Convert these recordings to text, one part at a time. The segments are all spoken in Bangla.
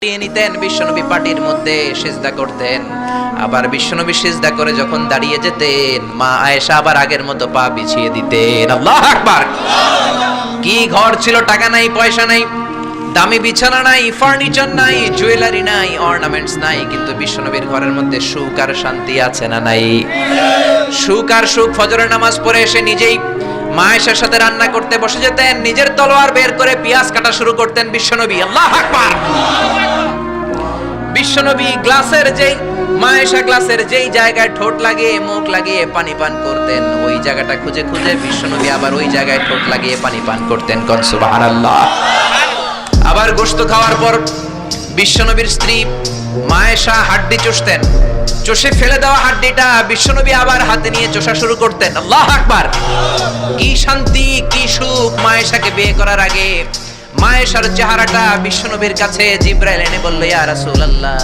নিতেন, বিশ্বনবী পাটির মধ্যে সিজদা করতেন। আবার বিশ্বনবী সিজদা করে যখন দাঁড়িয়ে যেতেন, মা আয়েশা আবার আগের মতো পা বিছিয়ে দিতেন। আল্লাহু আকবার। কি ঘর ছিল, টাকা নাই, পয়সা নাই, দামি বিছানা নাই, ফার্নিচার নাই, জুয়েলারি নাই, অর্নামেন্টস নাই, কিন্তু বিশ্বনবীর ঘরের মধ্যে সুখ আর শান্তি আছে না নাই? সুখ আর সুখ। ফজরের নামাজ পড়ে এসে নিজেই মা আয়েশার সাথে রান্না করতে বসে যেতেন, নিজের তলোয়ার বের করে পেঁয়াজ কাটা শুরু করতেন বিশ্বনবী। আল্লাহু আকবার। বিশ্বনবী গ্লাসের যেই মা আয়েশা গ্লাসের যেই জায়গায় ঠোঁট লাগিয়ে মুখ লাগিয়ে পানি পান করতেন, ওই জায়গাটা খুঁজে খুঁজে বিশ্বনবী আবার ওই জায়গায় ঠোঁট লাগিয়ে পানি পান করতেন। কোন সুবহানাল্লাহ। আবার গোশত খাওয়ার পর বিশ্বনবীর স্ত্রী মা আয়েশা হাড্ডি চষতেন, চষে ফেলে দেওয়া হাড্ডিটা বিশ্বনবী আবার হাতে নিয়ে চষা শুরু করতেন। আল্লাহু আকবার। কি শান্তি, কি সুখ। মা আয়েশাকে বিয়ে করার আগে মা আয়েশার চেহারাটা বিশ্বনবীর কাছে জিবরাইল এনে বলল, ইয়া রাসূলুল্লাহ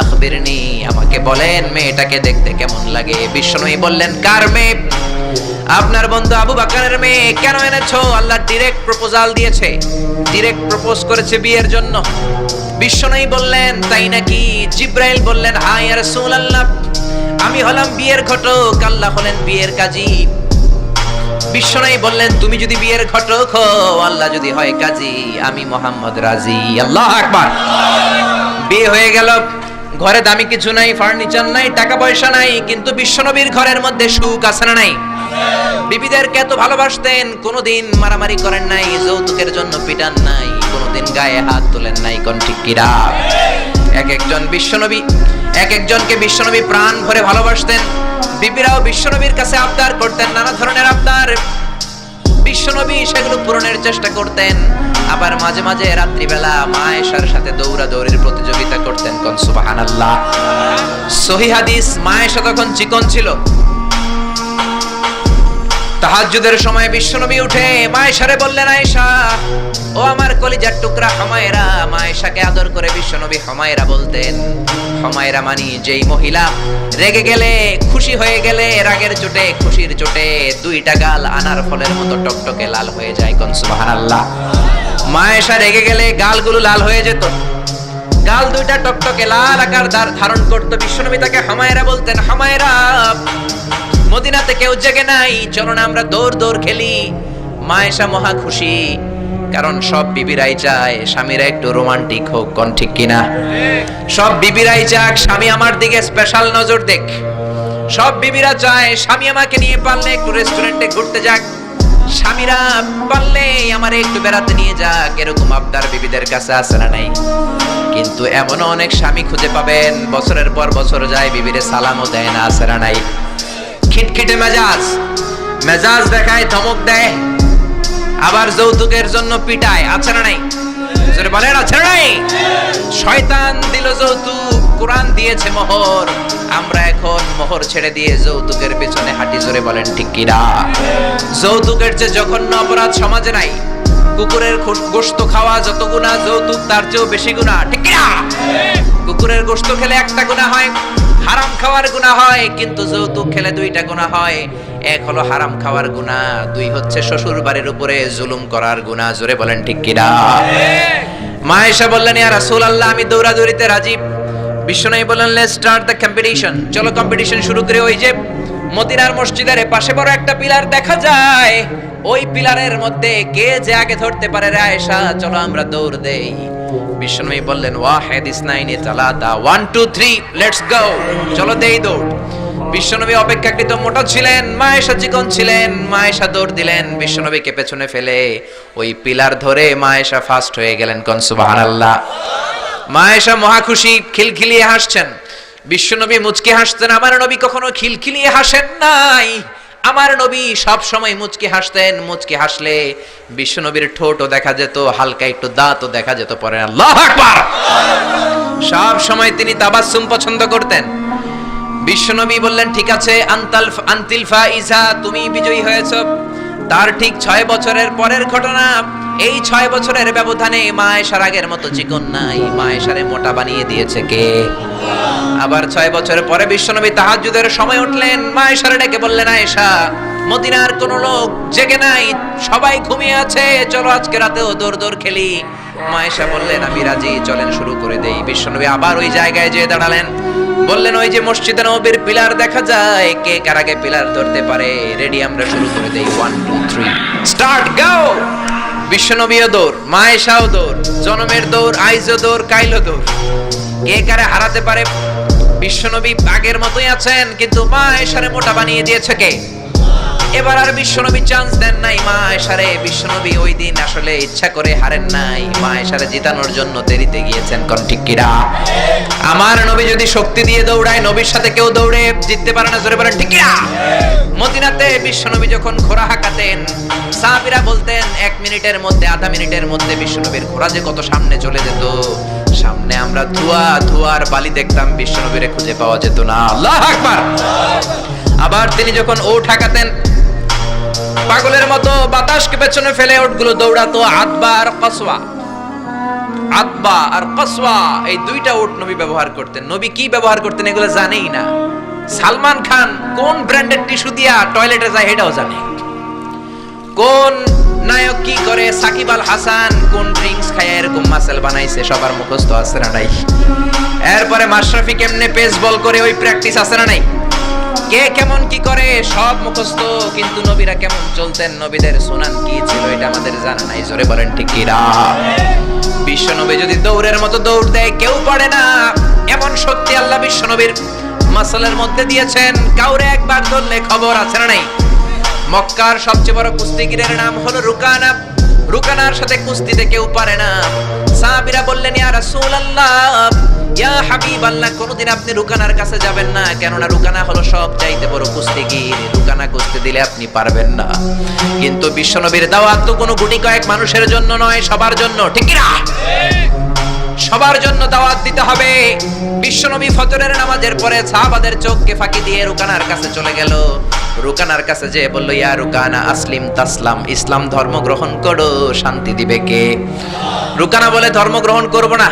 আখবিরনি, আমাকে বলেন মেয়েটাকে দেখতে কেমন লাগে। বিশ্বনবী বললেন, কার মেয়ে? আপনার বন্ধু আবু বকরের মেয়ে। কেন এনেছো? আল্লাহ ডাইরেক্ট প্রপোজাল দিয়েছে, ডাইরেক্ট প্রপোজ করেছে বিয়ের জন্য। বিশ্বনবী বললেন, তাই নাকি? জিবরাইল বললেন, হ্যাঁ ইয়া রাসূলুল্লাহ, আমি হলাম বিয়ের ঘটক, আল্লাহ হলেন বিয়ের কাজী। বিশ্বনবী বললেন, তুমি যদি বিয়ের ঘটক হও, আল্লাহ যদি হয় কাজী, আমি মুহাম্মদ রাজি। আল্লাহু আকবার। বিয়ে হয়ে গেল। ঘরে দামি কিছু নাই, ফার্নিচার নাই, টাকা পয়সা নাই, কিন্তু বিশ্বনবীর ঘরের মধ্যে সুখ আছে না নাই? বিবিদেরকে এত ভালোবাসতেন, কোনোদিন মারামারি করেন নাই, যৌতুকের জন্য পিটান নাই, কোনোদিন গায়ে হাত তোলেন নাই। কোন ঠিক কিরা? এক একজনকে বিশ্বনবী প্রাণ ভরে ভালোবাসতেন। বিবিরাও বিশ্বনবীর কাছে আবদার করতেন, নানা ধরনের আবদার। বিশ্বনবী সেগুলো পূরণের চেষ্টা করতেন। আবার মাঝে মাঝে রাত্রিবেলা মা আয়েশার সাথে দৌড়াদৌড়ির প্রতিযোগিতা করতেন। কোন সুবহানাল্লাহ। সহিহ হাদিস, মা আয়েশা তখন চিকন ছিল। তাহাজ্জুদের সময় বিশ্বনবী উঠে মা আয়েশারে বললেন, আয়েশা, ও আমার কলিজার টুকরা হুমায়রা। মা আয়েশাকে আদর করে বিশ্বনবী হুমায়রা বলতেন। হুমায়রা মানি যেই মহিলা রেগে গেলে, খুশি হয়ে গেলে, রাগের চোটে, খুশির চোটে দুইটা গাল আনার ফলের মতো টকটকে লাল হয়ে যায়। কোন সুবহানাল্লাহ। মা আয়েশা রেগে গেলে গালগুলো লাল হয়ে যেত, গাল দুইটা টকটকে লাল আকার ধারণ করত। বিশ্বনবী তাকে হুমায়রা বলতেন, হুমায়রা, মদিনাতে কেউ জেগে নাই, চলো না আমরা দৌড় দৌড় খেলি। মা আয়েশা মহা খুশি, কারণ সব বিবিরাই চায় স্বামীরা একটু রোমান্টিক হোক। কোন ঠিক কিনা? সব বিবিরাই চাক স্বামী আমার দিকে স্পেশাল নজর দেখ। সব বিবিরা চায় স্বামী আমাকে নিয়ে পারলে একটু রেস্টুরেন্টে ঘুরতে যাক, স্বামীরা পারলে আমারে একটু বেড়াতে নিয়ে যাক। এরকম আবদার বিবিদের কাছে আছে না নাই? কিন্তু এমনও অনেক স্বামী খুঁজে পাবেন, বছরের পর বছর যায়, বিবিরে সালামও দেয় না। আছে না নাই? খিটখিটে মেজাজ দেখায়, ধমক দেয়, আবার যৌতুকের জন্য পিটায়। আছে না নাই? জোরে বলেন, আছে না নাই? শয়তান দিল যৌতুক, কোরআন দিয়েছে মোহর। আমরা এখন মোহর ছেড়ে দিয়ে যৌতুকের পেছনে হাঁটি। জোরে বলেন ঠিক কিনা? যৌতুকের যে জঘন্য অপরাধ সমাজে নাই। কুকুরের গোশত খাওয়া যত গুনাহ, যৌতুক তার চেয়েও বেশি গুনাহ। ঠিক কিনা? কুকুরের গোশত খেলে একটা গুনাহ হয়, হারাম খাওয়ার গুনাহ হয়, কিন্তু যৌতুক খেলে দুইটা গুনাহ হয়। এক হলো হারাম খাওয়ার গুনাহ, দুই হচ্ছে শ্বশুর বাড়ির উপরে জুলুম করার গুনাহ। জোরে বলেন ঠিক কিনা? মা আয়েশা বললেন, ইয়া রাসূলুল্লাহ, আমি দৌড়াদৌড়িতে রাজি। বিশ্বনবী বললেন, লেটস স্টার্ট দ্য কম্পিটিশন, চলো কম্পিটিশন শুরু করি। ওই যে মদিনার মসজিদের পাশে বড় একটা পিলার দেখা যায়, ওই পিলারের মধ্যে কে যে আগে ধরতে পারে রে আয়েশা, চলো আমরা দৌড় দেই। বিশ্বনবী বললেন, ওয়াহিদ ইসনাইনি তালাতা, 1 2 3 লেটস গো, চলো দেই দৌড়। বিশ্বনবী অপেক্ষাকৃত মোটা ছিলেন, মা আয়েশা চিকন ছিলেন। মা আয়েশা দৌড় দিলেন, বিশ্বনবীকে পেছনে ফেলে ওই পিলার ধরে মা আয়েশা ফার্স্ট হয়ে গেলেন। কোন সুবহানাল্লাহ। মা আয়েশা মহা খুশি, খিলখিলিয়ে হাসছেন। বিশ্বনবী মুচকি হাসতেন। আমার নবী কখনো খিলখিলিয়ে হাসেন নাই। আমার নবী সব সময় মুচকি হাসতেন। মুচকি হাসলে বিশ্বনবীর ঠোঁটও দেখা যেত, হালকা একটু দাঁতও দেখা যেত। পরে আল্লাহু আকবার। সব সময় তিনি তাবাসসুম পছন্দ করতেন। বিশ্বনবী বললেন, ঠিক আছে, আনতিল ফাইজা, তুমি বিজয়ী হয়েছো। তার ঠিক 6 বছরের পরের ঘটনা। এই 6 বছরের ব্যবধানে মা আয়েশার আগের মতো চিকন নাই, মা আয়েশারে মোটা বানিয়ে দিয়েছে কে? আবার 6 বছর পরে বিশ্বনবী তাহাজ্জুদের সময় উঠলেন, মা আয়েশারে ডেকে বললেন, আয়েশা, মদিনার কোন লোক জেগে নাই, সবাই ঘুমিয়ে আছে, চলো আজকে রাতেও দৌড় দৌড় খেলি। মায়েশা বললেন আমি রাজি, চলেন শুরু করে দেই। বিশ্বনবী আবার ওই জায়গায় যেয়ে দাঁড়ালেন, বললেন ওই যে মসজিদে নববীর পিলার দেখা যায়, কে কার আগে পিলার ধরতে পারে? রেডি, আমরা শুরু করে দেই। 1 2 3 স্টার্ট, গো। বিশ্বনবীও দৌড়, মায়েশাও দৌড়, জনমের দৌড়, আইজও দৌড়, কাইলও দৌড়। কে কারে হারাতে পারে? বিশ্বনবী আগের মতোই আছেন, কিন্তু মায়েশারে মোটা বানিয়ে দিয়েছে কে? এবার আর বিশ্বনবী চান্স দেন নাই মায়েশারে। বিশ্বনবী ওই দিন আসলে ইচ্ছা করে হারেন নাই, মায়েশারে জিতানোর জন্য দেরিতে গিয়েছেন। কোন ঠিক কিরা? আমার নবী যদি শক্তি দিয়ে দৌড়ায়, নবীর সাথে কেউ দৌড়ে জিততে পারে না। জোরে বলেন ঠিক কিরা? মদিনাতে বিশ্বনবী যখন ঘোড়া হাঁকাতেন, সাহাবীরা বলতেন 1 মিনিটের মধ্যে, আধা মিনিটের মধ্যে বিশ্বনবীর ঘোড়া যে কত সামনে চলে যেত। সামনে আমরা ধোঁয়ার বালি দেখতাম, বিশ্বনবীরে খুঁজে পাওয়া যেত না। আল্লাহু আকবার। আবার তিনি যখন ওট হাঁকাতেন, পাগলের মতো বাতাসকে পেছনে ফেলে ওটগুলো দৌড়াতো। আতবা আর কসওয়া, এই দুইটা ওট নবী ব্যবহার করতেন। নবী কি ব্যবহার করতেন এগুলো জানেই না। সালমান খান কোন ব্র্যান্ডের টিস্যু দিয়া টয়লেটে যায় এটাও জানে। কোন নায়ক কি করে, সাকিব আল হাসান কোন ড্রিঙ্কস খায় এরকম মাসেল বানাইছে, সবার মুখস্থ আছে না নাই? এরপরে মাশরাফি কেমনে পেস বল করে, ওই প্র্যাকটিস আছে না নাই? কে কেমন কি করে সব মুখস্থ, কিন্তু নবীরা কেমন চলতেন, নবীদের সুনান কি ছিল এটা আমাদের জানা নাই। জোরে বলেন ঠিক কিনা? বিশ্বনবী যদি দৌড়ের মতো দৌড় দেয় কেউ পারে না, এমন শক্তি আল্লাহ বিশ্বনবীর মাসলের মধ্যে দিয়েছেন। কাউরে একবার ধরলে খবর আছে না নাই? মক্কার সবচেয়ে বড় কুস্তিগিরের নাম হলো রুকানা। রুকানার সাথে কুস্তিতে কেউ পারে না। সাহাবীরা বললেন ইয়া রাসূলুল্লাহ, ইয়া হাবিবাল্লাহ, কোনদিন আপনি রুকানার কাছে যাবেন না, কেননা রুকানা হলো সব চাইতে বড় কুস্তিগির। রুকানা কুস্তি দিলে আপনি পারবেন না। কিন্তু বিশ্বনবীর দাওয়াত তো কোনো গুটি কয়েক মানুষের জন্য নয়, সবার জন্য। ঠিক কি না? সবার জন্য দাওয়াত দিতে হবে। বিশ্বনবী ফজরের নামাজের পরে সাহাবাদের চোখকে ফাঁকি দিয়ে রুকানার কাছে চলে গেল। রুকানার কাছে যে বলল ইয়া রুকানা আসলিম তাসলাম, ইসলাম ধর্ম গ্রহণ করো, শান্তি দিবে কে? রুকানা বলে ধর্ম গ্রহণ করব না,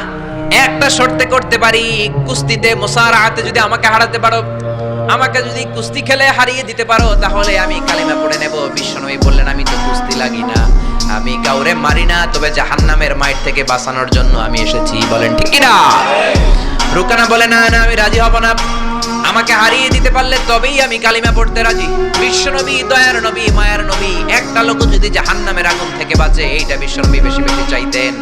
একটা শর্তে করতে পারি, কুস্তিতে মুসারাআতে যদি আমাকে হারাতে পারো, আমাকে যদি কুস্তি খেলে হারিয়ে দিতে পারো, তাহলে আমি কালিমা পড়ে নেব। বিশ্বনবী বললেন আমি তো কুস্তি লাগি না, আমি কাউরে মারি না, তবে জাহান্নামের মাইর থেকে বাঁচানোর জন্য আমি এসেছি। বলেন ঠিক কি না? রুকানা বলে না না, আমি রাজি হব না, আমাকে হারিয়ে দিতে পারলে তবেই আমি কালিমা পড়তে রাজি। বিশ্বনবী দয়ার নবী, মায়ার নবী, একটা লোক যদি জাহান্নামের আগুন থেকে বাঁচে, এইটা বিশ্বনবী বেশি বেশি চাইতেন।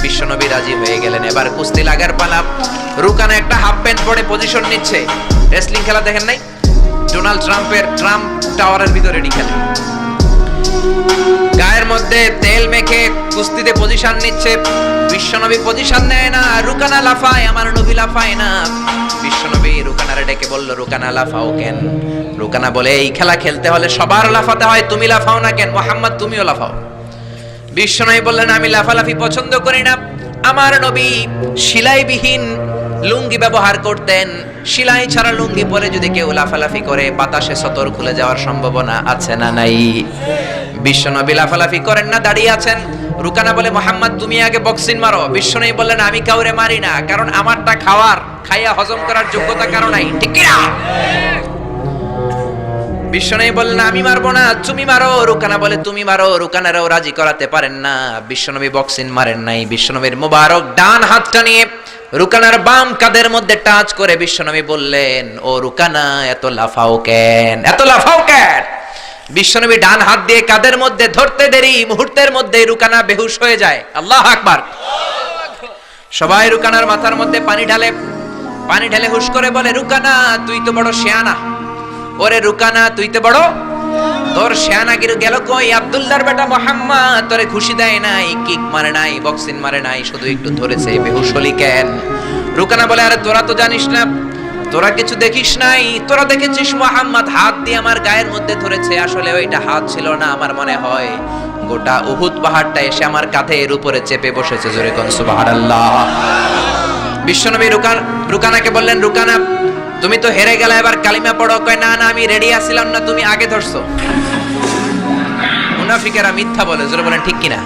বিশ্বনবী রাজি হয়ে গেলেন। এবার কুস্তি লাগার পালা। রুকানা একটা হাফ প্যান্ট পরে পজিশন নিচ্ছে। রেসলিং খেলা দেখেন নাই? ডোনাল্ড ট্রাম্পের ট্রাম্প টাওয়ারের ভিতরে খেলে, গায়ের মধ্যে তেল মেখে কুস্তিতে পজিশন নিচ্ছে। বিশ্বনবী পজিশন নেয় না, রুকানা লাফায়, আমার নবী লাফায় না। বিশ্বনবী রুকানারে ডেকে বলল রুকানা লাফাও কেন? রুকানা বলে এই খেলা খেলতে হলে সবার লাফাতে হয়, তুমি লাফাও না কেন? মুহাম্মদ তুমিও লাফাও। বিশ্বনবী বললেন আমি লাফালাফি পছন্দ করি না। আমার নবী সেলাইবিহীন লুঙ্গি ব্যবহার করতেন। সেলাই ছাড়া লুঙ্গি পরে যদি কেউ লাফালাফি করে, বাতাসে সতর খুলে যাওয়ার সম্ভাবনা আছে না নাই? বিশ্বনবী লাফালাফি করেন না, দাঁড়িয়ে আছেন। রুকানা বলে মুহাম্মদ তুমি আগে বক্সিং মারো। বিশ্বনবী বললেন আমি কাউরে মারি না, কারণ আমারটা খাইয়া হজম করার যোগ্যতা কারো নাই। ঠিক কি না? বিশ্বনবী বললেন আমি মারবো না, তুমি মারো। রুকানা বলে তুমি মারো। রুকানারাও রাজি করাতে পারেন না। বিশ্বনবী বক্সিং মারেন নাই। বিশ্বনবীর মোবারক ডান হাতটা নিয়ে রুকানার বাম কাঁধের মধ্যে টাচ করে বিশ্বনবী বললেন ও রুকানা, এত লাফাও কেন, এত লাফাও কেন? বিশ্বনবী ডান হাত দিয়ে কাঁধের মধ্যে ধরতে দেরি, মুহূর্তের মধ্যে রুকানা বেহুশ হয়ে যায়। আল্লাহু আকবার। সবাই রুকানার মাথার মধ্যে পানি ঢালে হুশ করে বলে রুকানা তুই তো বড় শিয়ানা। ওরে রুকানা তুই তো বড়, তোর শিয়ানাগিরি গেল কই? আব্দুল্লাহর বেটা মুহাম্মদ তোরে খুশি দেয় নাই, কিক মারে নাই, বক্সিং মারে নাই, শুধু একটু ধরেছে, বেহুশ হলি কেন? রুকানা বলে আরে তোরা তো জানিস না, তোরা কিছু দেখিস নাই, তোরা দেখেছিস মুহাম্মদ হাত দিয়ে আমার গায়ের মধ্যে ধরেছে, আসলে ওইটা হাত ছিল না, আমার মনে হয় গোটা উহুদ পাহাড়টা এসে আমার কাঁধের উপরে চেপে বসেছে। জোরে কোন সুবহানাল্লাহ। বিশ্বনবী রুকানাকে বললেন রুকানা তুমি তো হেরে গেলে, এবার কালিমা পড়ো। কয় না না আমি রেডি আছিলাম না, তুমি আগে ধরছো। মুনাফিকেরা মিথ্যা বলে। জোরে বলেন ঠিক কিনা?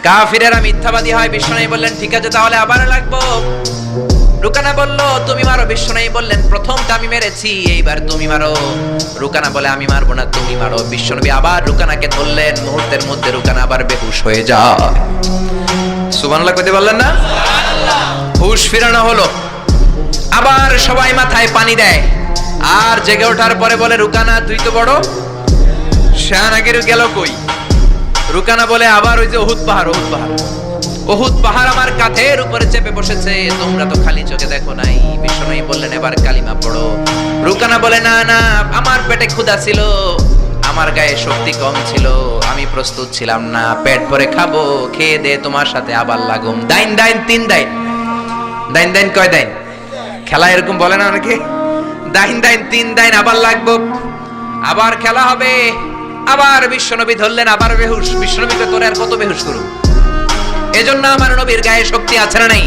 কাফিরেরা মিথ্যাবাদী হয়। বিশ্বনবী বললেন ঠিক আছে তাহলে আবার লাগবো। রুকানা বলল তুমি মারো। বিশ্বনবী বললেন প্রথমটা আমি মেরেছি, এইবার তুমি মারো। রুকানা বলে আমি মারবো না, তুমি মারো। বিশ্বনবী আবার রুকানাকে ধরলেন। মুহূর্তের মধ্যে রুকানা আবার বেহুশ হয়ে যায়। সুবহানাল্লাহ কইতে পারলেন না? হুশ ফিরানো হলো। আবার সবাই মাথায় পানি দেয়, আর জেগে ওঠার পরে বলে রুকানা তুই তো বড় শাহনাগের গেল কই? রুকানা বলে আবার ওই যে উহুদ পাহাড়, উহুদ পাহাড়, উহুদ পাহাড় আমার কাঁধের উপরে চেপে বসেছে, তোমরা তো খালি চোখে দেখো নাই। বিষ্ণুই বললেন এবার কালিমা পড়ো। রুকানা বলে না না, আমার পেটে ক্ষুধা ছিল, আমার গায়ে শক্তি কম ছিল, আমি প্রস্তুত ছিলাম না, পেট ভরে খাবো, খেয়ে দে তোমার সাথে আবার লাগুম। দাইন দাইন তিন দাইন, দাইন দাইন কয় দাইন? খেলা এরকম বলে না অনেকে, দাইন দাইন তিন দাইন আবার লাগবো, আবার খেলা হবে। আবার বিশ্বনবী ধরলেন, আবার বেহুশ। বিশ্বনবীকে তোরে আর কত বেহুশ করুন? এজন্য আমার নবীর গায়ে শক্তি আছে না নাই?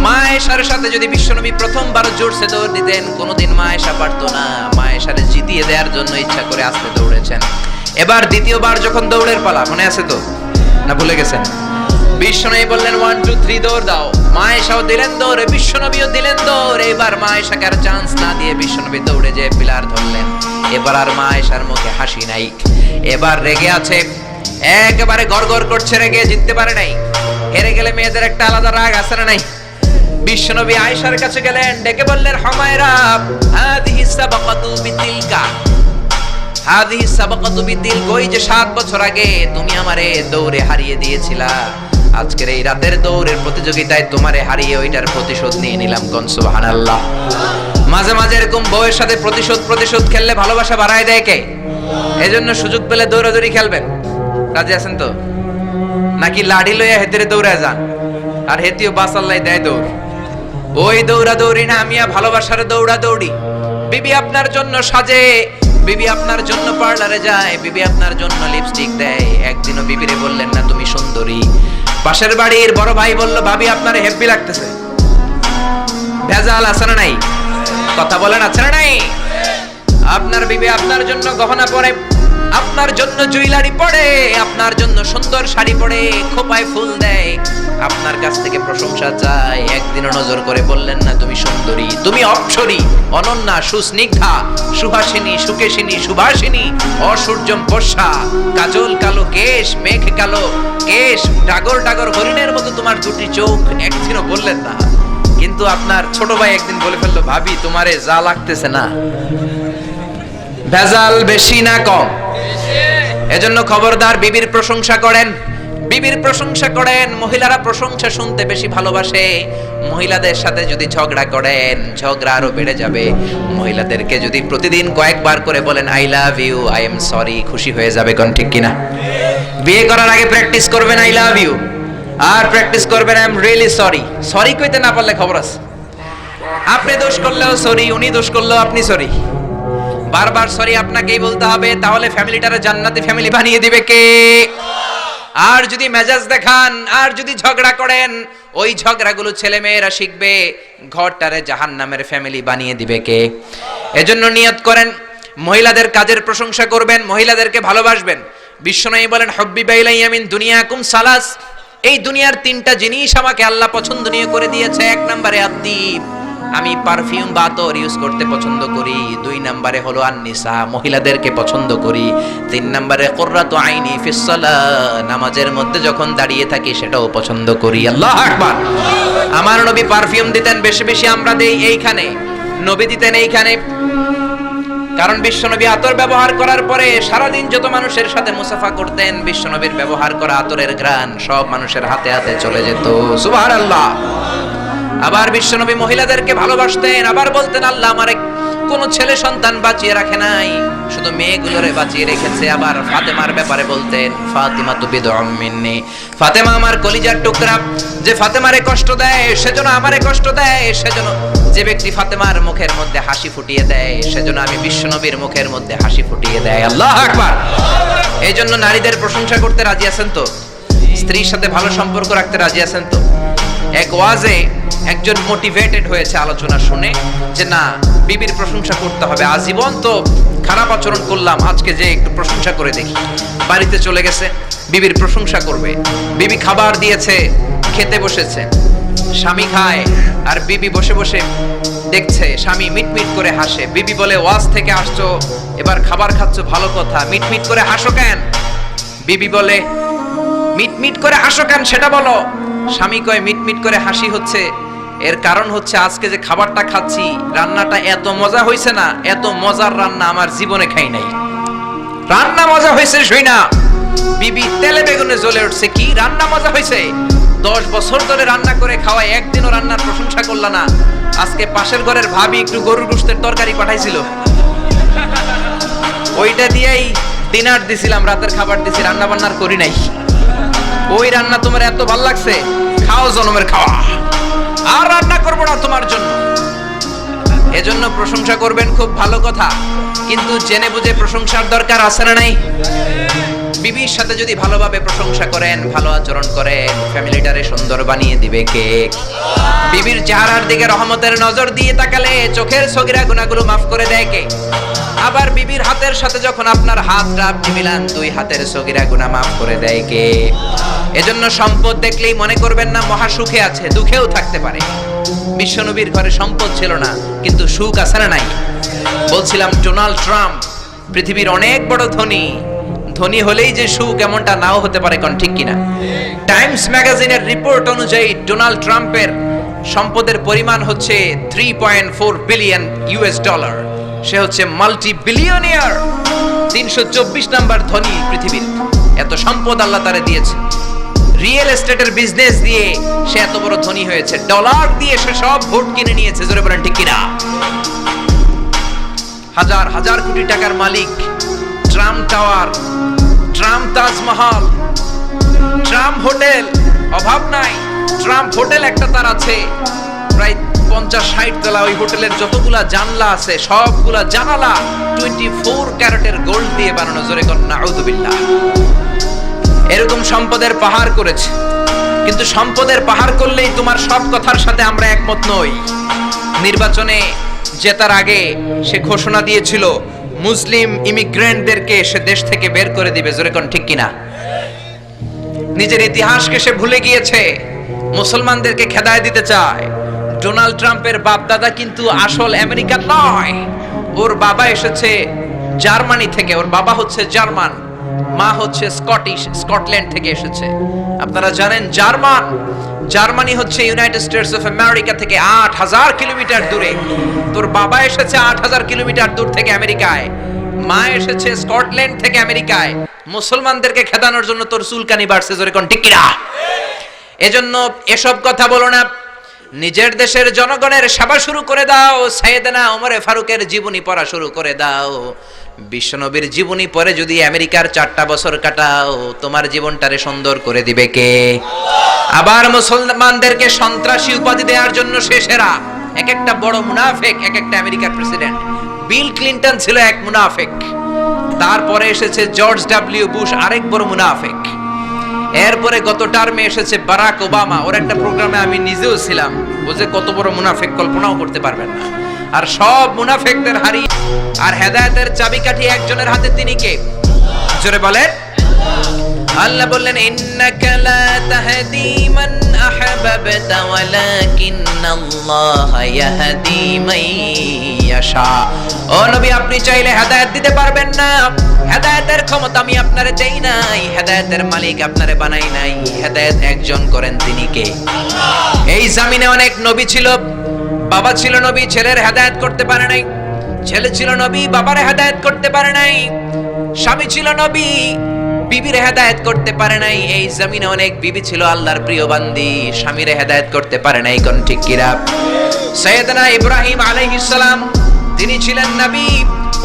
মা আয়েশার সাথে যদি বিশ্বনবী প্রথমবার জোরসে দৌড় দিতেন, কোনোদিন মা আয়েশা পারতো না। মা আয়েশারে জিতিয়ে দেওয়ার জন্য ইচ্ছা করে আস্তে দৌড়েছেন। এবার দ্বিতীয়বার যখন দৌড়ের পালা, মনে আছে তো না ভুলে গেছেন? বিশ্বনবী বললেন 1 2 3 দৌড় দাও। মা আয়েশাও দিলেন দৌড়, বিশ্বনবীও দিলেন দৌড়। এবার মা আয়েশাকে আর চান্স না দিয়ে বিশ্বনবী দৌড়ে যেয়ে পিলার ধরলেন। এবার আর মা আয়েশার মুখে হাসি নাই, এবার রেগে আছে, একেবারে গড়গড় করছে, রেগে জিততে পারে নাই। হেরে গেলে মেয়েদের একটা আলাদা রাগ আছে না নাই? বিশ্বনবী আয়েশার কাছে গেলেন, ডেকে বললেন হুমায়রা হাদিহি সাবাকাতু বিতিলকা, হাদিহি সাবাকাতু বিতিলকা, ওই যে 7 বছর আগে তুমি আমারে দৌড়ে হারিয়ে দিয়েছিলা, আজকের এই রাতের দৌড়ের প্রতিযোগিতায় তোমারে হারিয়ে ওইটার প্রতিশোধ নিয়ে নিলাম। কোন সুবহানাল্লাহ। মাঝে মাঝে এরকম বউয়ের সাথে প্রতিশোধ খেললে ভালোবাসা বাড়ায় দেয় কে? এজন্য সুযোগ পেলে দৌড়াদৌড়ি খেলবেন। রাজি আছেন তো? নাকি লাঠি লইয়া হেতেরে দৌড়ায় যান, আর হেতিও বাসাল্লাই দেয় দৌড়? ওই দৌড়াদৌড়ি না, আমিয়া ভালোবাসার দৌড়াদৌড়ি। বিবি আপনার জন্য সাজে, বিবি আপনার জন্য পার্লারে যায়, বিবি আপনার জন্য লিপস্টিক দেয়। একদিনও বিবিরে বললেন না তুমি সুন্দরী? পাশের বাড়ির বড় ভাই বলল ভাবি আপনার হেব্বি লাগতেছে। ভেজাল আছে না নাই? কথা বলেন আছে না নাই? আপনার বিবি আপনার জন্য গহনা পরে, আপনার জন্য জুয়েলারি পরে, আপনার জন্য সুন্দর শাড়ি পরে, খোপায় ফুল দেয়, আপনার কাছ থেকে প্রশংসা চায়। একদিনও নজর করে বললেন না তুমি সুন্দরী, তুমি অপ্সরী, অনন্যা, সুস্নিগ্ধা, সুহাসিনী, সুকেশিনী, সুভাষিনী, অসূর্যম বর্ষা, কাজল কালো কেশ, মেঘ কালো কেশ, ডাগর ডাগর হরিণের মতো তোমার দুটি চোখ, একদিনও বললেন না। কিন্তু আপনার ছোট ভাই একদিন বলে ফেললো ভাবি তোমারে যা লাগতেছে না। ভেজাল বেশি না কম? এজন্য খবরদার বিবির প্রশংসা করেন, বিবির প্রশংসা করেন। মহিলারা প্রশংসা শুনতে বেশি ভালোবাসে। মহিলাদের সাথে যদি ঝগড়া করেন, ঝগড়া আরো বেড়ে যাবে। মহিলাদেরকে যদি প্রতিদিন কয়েকবার করে বলেন I love you, I am sorry, খুশি হয়ে যাবে। কোন ঠিক কিনা? বিয়ে করার আগে প্র্যাকটিস করবেন আই লাভ ইউ, আর প্র্যাকটিস করবেন I am really sorry. Sorry কইতে না পারলে খবর আছে। আপনি দোষ করলেও সরি, উনি দোষ করলেও আপনি সরি। বারবার সরি আপনাকেই বলতে হবে, তাহলে ফ্যামিলিটারে জান্নাতি ফ্যামিলি বানিয়ে দিবে কে? আর যদি মেজাজ দেখান, আর যদি ঝগড়া করেন, ওই ঝগড়াগুলো ছেলে মেয়েরা শিখবে, ঘরটারে জাহান্নামের ফ্যামিলি বানিয়ে দিবে কে? এজন্য নিয়ত করেন মহিলাদের কাজের প্রশংসা করবেন, মহিলাদেরকে ভালোবাসবেন। বিশ্বনবী বলেন হুব্বি বাইলাইয়া মিন দুনিয়াকুম সালাস, এই দুনিয়ার 3টা জিনিস আমাকে আল্লাহ পছন্দনীয় করে দিয়েছে। 1 নম্বরে আদ্দীপ, আমি পারফিউম বা আতর ইউজ করতে পছন্দ করি। 2 নম্বরে হলো আন-নিসা, মহিলাদেরকে পছন্দ করি। 3 নম্বরে কুররাতু আইনি ফিস সালাহ, নামাজের মধ্যে যখন দাঁড়িয়ে থাকি সেটাও পছন্দ করি। আল্লাহু আকবার। আমার নবী পারফিউম দিতেন বেশি বেশি, আমরা দেই এইখানে, নবী দিতেন এইখানে। কারণ বিশ্বনবী আতর ব্যবহার করার পরে সারাদিন যত মানুষের সাথে মুসাফা করতেন, বিশ্বনবীর ব্যবহার করা আতরের ঘ্রাণ সব মানুষের হাতে হাতে চলে যেত। সুবহানাল্লাহ। আবার বিশ্বনবী মহিলাদেরকে ভালোবাসতেন, আবার বলতেন আল্লাহ আমারে কোন ছেলে সন্তান বাঁচিয়ে রাখে নাই, শুধু মেয়েগুলোরে বাঁচিয়ে রেখেছে। আবার ফাতেমার ব্যাপারে বলতেন ফাতিমা তু বিদউম মিন্নি, ফাতেমা আমার কলিজার টুকরা, যে ফাতেমারে কষ্ট দেয় সেজন্য আমারে কষ্ট দেয়, সেজন্য যে ব্যক্তি ফাতেমার মুখের মধ্যে হাসি ফুটিয়ে দেয় সেজন্য আমি বিশ্বনবীর মুখের মধ্যে হাসি ফুটিয়ে দেয়। আল্লাহু আকবার। এইজন্য নারীদের প্রশংসা করতে রাজি আছেন তো? স্ত্রীর সাথে ভালো সম্পর্ক রাখতে রাজি আছেন তো? এক ওয়াজে একজন মোটিভেটেড হয়েছে আলোচনা শুনে যে না, বিবির প্রশংসা করতে হবে, আজীবন তো খারাপ আচরণ করলাম, আজকে যে একটু প্রশংসা করে দেখি। বাড়িতে চলে গেছে, বিবির প্রশংসা করবে। বিবি খাবার দিয়েছে, খেতে বসেছে, স্বামী খায় আর বিবি বসে বসে দেখছে, স্বামী মিটমিট করে হাসে। বিবি বলে ওয়াজ থেকে আসছো, এবার খাবার খাচ্ছ, ভালো কথা, মিটমিট করে হাসো কেন? বিবি বলে মিটমিট করে হাসো কেন সেটা বলো। স্বামী কয় মিটমিট করে হাসি হচ্ছে, এর কারণ হচ্ছে আজকে যে খাবারটা খাচ্ছি রান্নাটা এত মজা হয়েছে না, এত মজার রান্না আমার জীবনে খাই নাই। রান্না মজা হয়েছে শুই না, বিবি তেলে বেগুনে জ্বলে উঠছে, কি রান্না মজা হয়েছে। 10 বছর ধরে রান্না করে খাওয়ায় একদিনও রান্নার প্রশংসা করলা না। আজকে পাশের ঘরের ভাবি একটু গরুর গোশতের তরকারি পাঠাইছিল, ওইটা দিয়েই ডিনার দিছিলাম, রাতের খাবার দিছি, রান্না বান্নার করি নাই। ওই রান্না তোমার এত ভাল লাগছে, খাও জনমের খাওয়া, আর রান্না করবো না তোমার জন্য। এজন্য প্রশংসা করবেন, খুব ভালো কথা, কিন্তু জেনে বুঝে প্রশংসার দরকার আছে না নাই? বিবির সাথে যদি ভালোভাবে প্রশংসা করেন, ভালো আচরণ করেন, ফ্যামিলিটারে সুন্দর বানিয়ে দিবে কে? বিবির চেহারার দিকে রহমতের নজর দিয়ে তাকালে চোখের সগীরা গুনাহগুলো মাফ করে দেয় কে? আবার বিবির হাতের সাথে যখন আপনার হাতটা আপনি মিলান, 2 হাতের সগীরা গুনাহ মাফ করে দেয় কে? এজন্য সম্পদ দেখলেই মনে করবেন না মহা সুখে আছে, দুঃখেও থাকতে পারে। বিশ্বনবীর ঘরে সম্পদ ছিল না, কিন্তু সুখ আছে না নাই? বলছিলাম ডোনাল্ড ট্রাম্প পৃথিবীর অনেক বড় ধনী, ধনী হলেই যে সুখ এমনটা নাও হতে পারে, কোন ঠিক কিনা? টাইমস ম্যাগাজিনের রিপোর্ট অনুযায়ী ডোনাল্ড ট্রাম্পের সম্পদের পরিমাণ হচ্ছে 3.4 বিলিয়ন ইউএস ডলার। সে হচ্ছে মাল্টি বিলিয়নিয়ার, 324 নাম্বার ধনী পৃথিবীর। এত সম্পদ আল্লাহ তারে দিয়েছে। রিয়েল এস্টেটের বিজনেস দিয়ে সে এত বড় ধনী হয়েছে, ডলার দিয়ে সে সব ভোট কিনে নিয়েছে, জোরে বলেন ঠিক কিনা? হাজার হাজার কোটি টাকার মালিক। Trump tower, Trump Taj Mahal, Trump hotel, অভাব নাই। ট্রাম্প হোটেল একটা তার আছে, প্রায় 50-60 তলা। ওই হোটেলের যতগুলা জানলা আছে সবগুলা জানালা 24 ক্যারেটের গোল্ড দিয়ে বানানো, জোরে কর নাউযুবিল্লাহ। এরকম সম্পদের পাহাড় করেছে, কিন্তু সম্পদের পাহাড় করলেই তোমার সব কথার সাথে আমরা একমত নই। নির্বাচনে জেতার আগে সে ঘোষণা দিয়েছিল মুসলিম ইমিগ্রেন্টদেরকে সে দেশ থেকে বের করে দিবে, জোরে কোন ঠিক কিনা? নিজের ইতিহাসকে সে ভুলে গিয়েছে, মুসলমানদেরকে খেদায় দিতে চায়। ডোনাল্ড ট্রাম্পের বাপ দাদা কিন্তু আসল আমেরিকান নয়, ওর বাবা এসেছে জার্মানি থেকে, ওর বাবা হচ্ছে জার্মান, মা হচ্ছে স্কটিশ, স্কটল্যান্ড থেকে এসেছে। আপনারা জানেন জার্মানি হচ্ছে ইউনাইটেড স্টেটস অফ আমেরিকা থেকে 8000 কিলোমিটার দূরে। তোর বাবা এসেছে 8000 কিলোমিটার দূর থেকে আমেরিকায়, মা এসেছে স্কটল্যান্ড থেকে আমেরিকায়। মুসলমানদেরকে খেদানোর জন্য তোর চুলকানি বাড়ছে, জোরে কোন ঠিক কিনা? এজন্য এসব কথা বলো না, নিজের দেশের জনগণের সেবা শুরু করে দাও। সাইয়েদনা ওমরে ফারুকের জীবনী পড়া শুরু করে দাও। বিশ্বনবীর জীবনী পড়ে যদি আমেরিকার 4টা বছর কাটাও, তোমার জীবনটারে সুন্দর করে দিবে কে? আবার মুসলমানদেরকে সন্ত্রাসী উপাধি দেওয়ার জন্য সে সেরা। এক একটা বড় মুনাফিক, এক একটা আমেরিকার প্রেসিডেন্ট। বিল ক্লিনটন ছিল এক মুনাফিক, তারপরে এসেছে জর্জ ডব্লিউ বুশ, আরেক বড় মুনাফিক। এরপরে গত টার্মে এসেছে বারাক ওবামা, ওর একটা প্রোগ্রামে আমি নিজেও ছিলাম। ও যে কত বড় মুনাফিক কল্পনাও করতে পারবেন না। আর সব মুনাফিকদের হারিয়ে আর হেদায়েতের চাবিকাঠি একজনের হাতে, তিনি কে? জোরে বলেন। আল্লাহ বললেন ইন্নাকা লা তাহদি মান আহবাবতা ওয়ালাকিন্নাল্লাহা ইয়াহদি মান ইয়াশা। ও নবী, আপনি চাইলে হেদায়েত দিতে পারবেন না। হেদায়েতের ক্ষমতা আমি আপনারে দেই নাই, হেদায়েতের মালিক আপনারে বানাই নাই। হেদায়েত একজন করেন, তিনি কে? আল্লাহ। এই জমিনে অনেক নবী ছিল, বাবা ছিল নবী, ছেলের হেদায়েত করতে পারে নাই। ছেলে ছিল নবী, বাবার হেদায়েত করতে পারে নাই। স্বামী ছিল নবী, বিবির হেদায়েত করতে পারে নাই। এই জমিনে অনেক বিবি ছিল আল্লাহর প্রিয় বান্দি, স্বামীর হেদায়েত করতে পারে নাই, কোন ঠিক কিনা? সাইয়েদনা ইব্রাহিম আলাইহিস সালাম, তিনি ছিলেন নবী,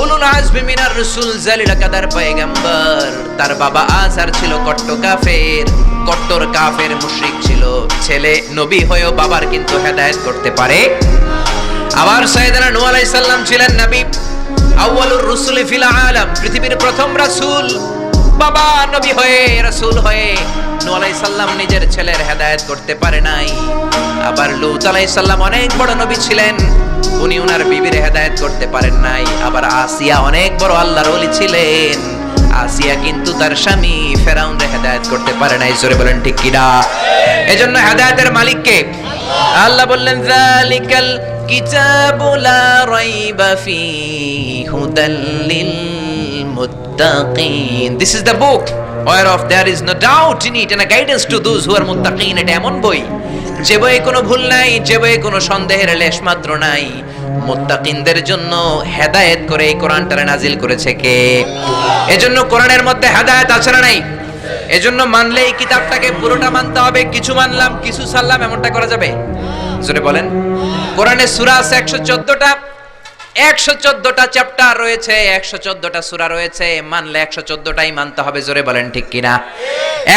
উলুল আজমি মিনার রাসূল, জালিল কাদার পয়গম্বর। তার বাবা আযর ছিল কট্টর কাফের মুশরিক ছিল। ছেলে নবী হয়েও বাবার কিন্তু হেদায়েত করতে পারে। আবার সাইয়েদনা নূহ আলাইহিস সালাম ছিলেন নবী, আউয়ালুর রাসূলি ফিল আলাম, পৃথিবীর প্রথম রাসূল। বাবা নবী হয়ে, রাসূল হয়ে নূহ আলাইহিস সালাম নিজের ছেলের হেদায়েত করতে পারে নাই। আবার লূত আলাইহিস সালাম অনেক বড় নবী ছিলেন, উনি ওনার বিবির হেদায়েত করতে পারেন নাই। আবার আসিয়া অনেক বড় আল্লাহর ওলি ছিলেন, আসিয়া কিন্তু তার স্বামী ফেরাউনের হেদায়েত করতে পারে নাই, জোরে বলেন ঠিক কিনা? এজন্য হেদায়েতের মালিক কে? আল্লাহ বললেন যালিকাল কিতাবু লা রাইবা ফীহি হুদাল লিল মুত্তাকিন। This is the book whereof there is no doubt in it and a guidance to those who are muttaqin। এটা এমন বই যে বইয়ে কোনো ভুল নাই, যে বইয়ে কোনো সন্দেহের লেশ মাত্র নাই। মুত্তাকিনদের জন্য হেদায়েত করে এই কোরআনটারে নাজিল করেছে কে? এজন্য কোরআনের মধ্যে হেদায়েত আছে না নাই? এজন্য মানলে এই কিতাবটাকে পুরোটা মানতে হবে, কিছু মানলাম কিছু ছাড়লাম এমনটা করা যাবে? জোরে বলেন। কোরআনে সূরা আছে 114টা, 114টা চ্যাপ্টার রয়েছে, 114টা সূরা রয়েছে, মানলে 114টাই মানতে হবে। জোরে বলেন ঠিক কিনা?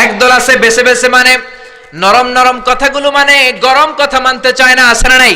একদল আছে বেছে বেছে মানে, নরম নরম কথাগুলো মানে, গরম কথা মানতে চায় না, আছে না নাই?